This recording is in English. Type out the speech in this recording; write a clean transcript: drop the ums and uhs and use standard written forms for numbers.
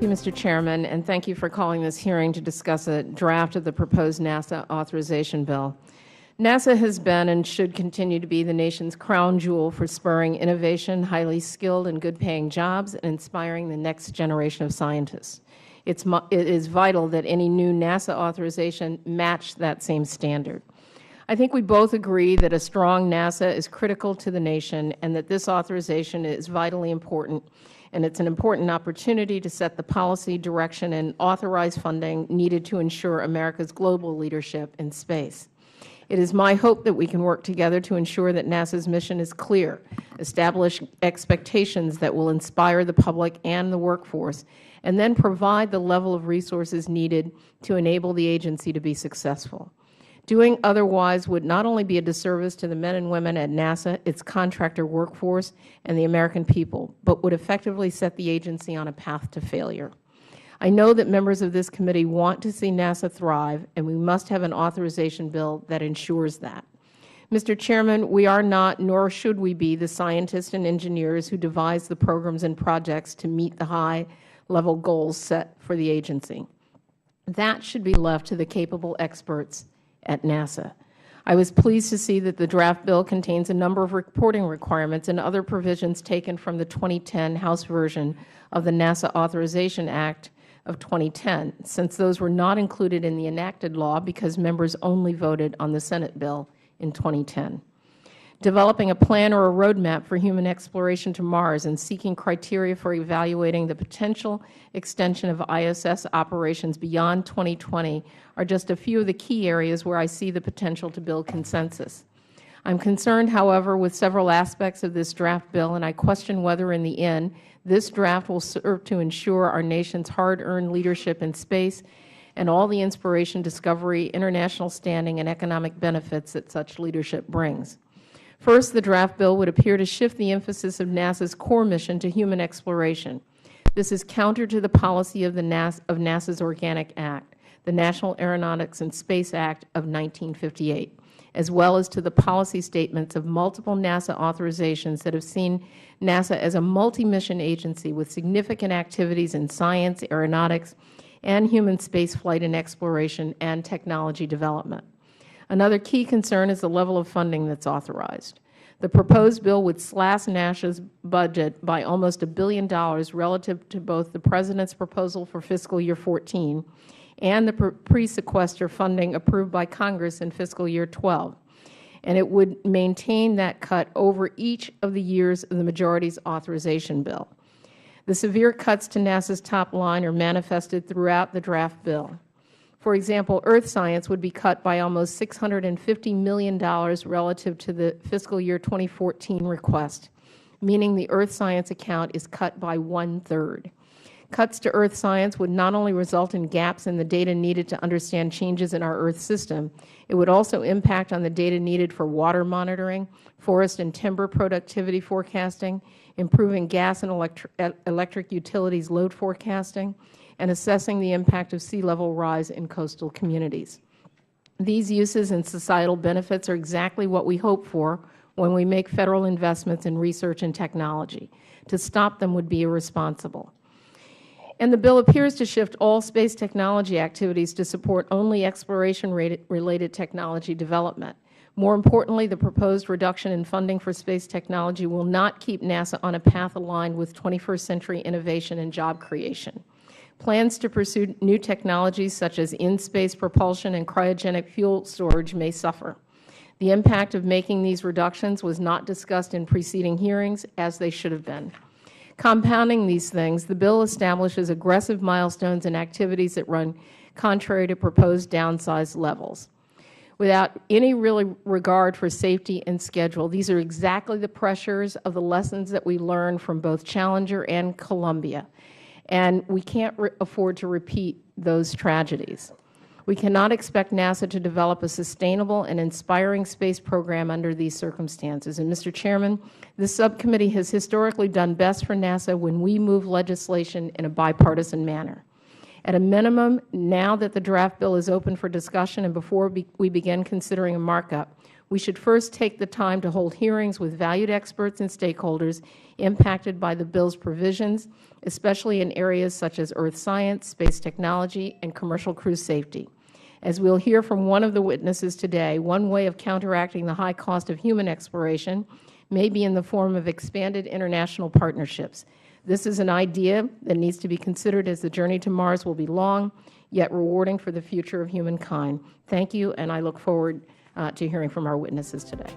Thank you, Mr. Chairman, and thank you for calling this hearing to discuss a draft of the proposed NASA authorization bill. NASA has been and should continue to be the nation's crown jewel for spurring innovation, highly skilled and good-paying jobs, and inspiring the next generation of scientists. It is vital that any new NASA authorization match that same standard. I think we both agree that a strong NASA is critical to the nation and that this authorization is vitally important, and it's an important opportunity to set the policy direction and authorize funding needed to ensure America's global leadership in space. It is my hope that we can work together to ensure that NASA's mission is clear, establish expectations that will inspire the public and the workforce, and then provide the level of resources needed to enable the agency to be successful. Doing otherwise would not only be a disservice to the men and women at NASA, its contractor workforce, and the American people, but would effectively set the agency on a path to failure. I know that members of this committee want to see NASA thrive, and we must have an authorization bill that ensures that. Mr. Chairman, we are not, nor should we be, the scientists and engineers who devise the programs and projects to meet the high-level goals set for the agency. That should be left to the capable experts at NASA. I was pleased to see that the draft bill contains a number of reporting requirements and other provisions taken from the 2010 House version of the NASA Authorization Act of 2010, since those were not included in the enacted law because members only voted on the Senate bill in 2010. Developing a plan or a roadmap for human exploration to Mars and seeking criteria for evaluating the potential extension of ISS operations beyond 2020 are just a few of the key areas where I see the potential to build consensus. I am concerned, however, with several aspects of this draft bill, and I question whether in the end this draft will serve to ensure our nation's hard-earned leadership in space and all the inspiration, discovery, international standing, and economic benefits that such leadership brings. First, the draft bill would appear to shift the emphasis of NASA's core mission to human exploration. This is counter to the policy of NASA's Organic Act, the National Aeronautics and Space Act of 1958, as well as to the policy statements of multiple NASA authorizations that have seen NASA as a multi-mission agency with significant activities in science, aeronautics, and human spaceflight and exploration and technology development. Another key concern is the level of funding that is authorized. The proposed bill would slash NASA's budget by almost $1 billion relative to both the President's proposal for fiscal year 14 and the pre-sequester funding approved by Congress in fiscal year 12, and it would maintain that cut over each of the years of the majority's authorization bill. The severe cuts to NASA's top line are manifested throughout the draft bill. For example, Earth science would be cut by almost $650 million relative to the fiscal year 2014 request, meaning the Earth science account is cut by 1/3. Cuts to Earth science would not only result in gaps in the data needed to understand changes in our Earth system, it would also impact on the data needed for water monitoring, forest and timber productivity forecasting, improving gas and electric utilities load forecasting, and assessing the impact of sea level rise in coastal communities. These uses and societal benefits are exactly what we hope for when we make Federal investments in research and technology. To stop them would be irresponsible. And the bill appears to shift all space technology activities to support only exploration-related technology development. More importantly, the proposed reduction in funding for space technology will not keep NASA on a path aligned with 21st century innovation and job creation. Plans to pursue new technologies such as in-space propulsion and cryogenic fuel storage may suffer. The impact of making these reductions was not discussed in preceding hearings, as they should have been. Compounding these things, the bill establishes aggressive milestones and activities that run contrary to proposed downsized levels. Without any real regard for safety and schedule, these are exactly the pressures of the lessons that we learned from both Challenger and Columbia, and we can't afford to repeat those tragedies. We cannot expect NASA to develop a sustainable and inspiring space program under these circumstances. And, Mr. Chairman, this subcommittee has historically done best for NASA when we move legislation in a bipartisan manner. At a minimum, now that the draft bill is open for discussion and before we begin considering a markup, we should first take the time to hold hearings with valued experts and stakeholders impacted by the bill's provisions, especially in areas such as earth science, space technology, and commercial crew safety. As we will hear from one of the witnesses today, one way of counteracting the high cost of human exploration may be in the form of expanded international partnerships. This is an idea that needs to be considered, as the journey to Mars will be long, yet rewarding for the future of humankind. Thank you, and I look forward to hearing from our witnesses today.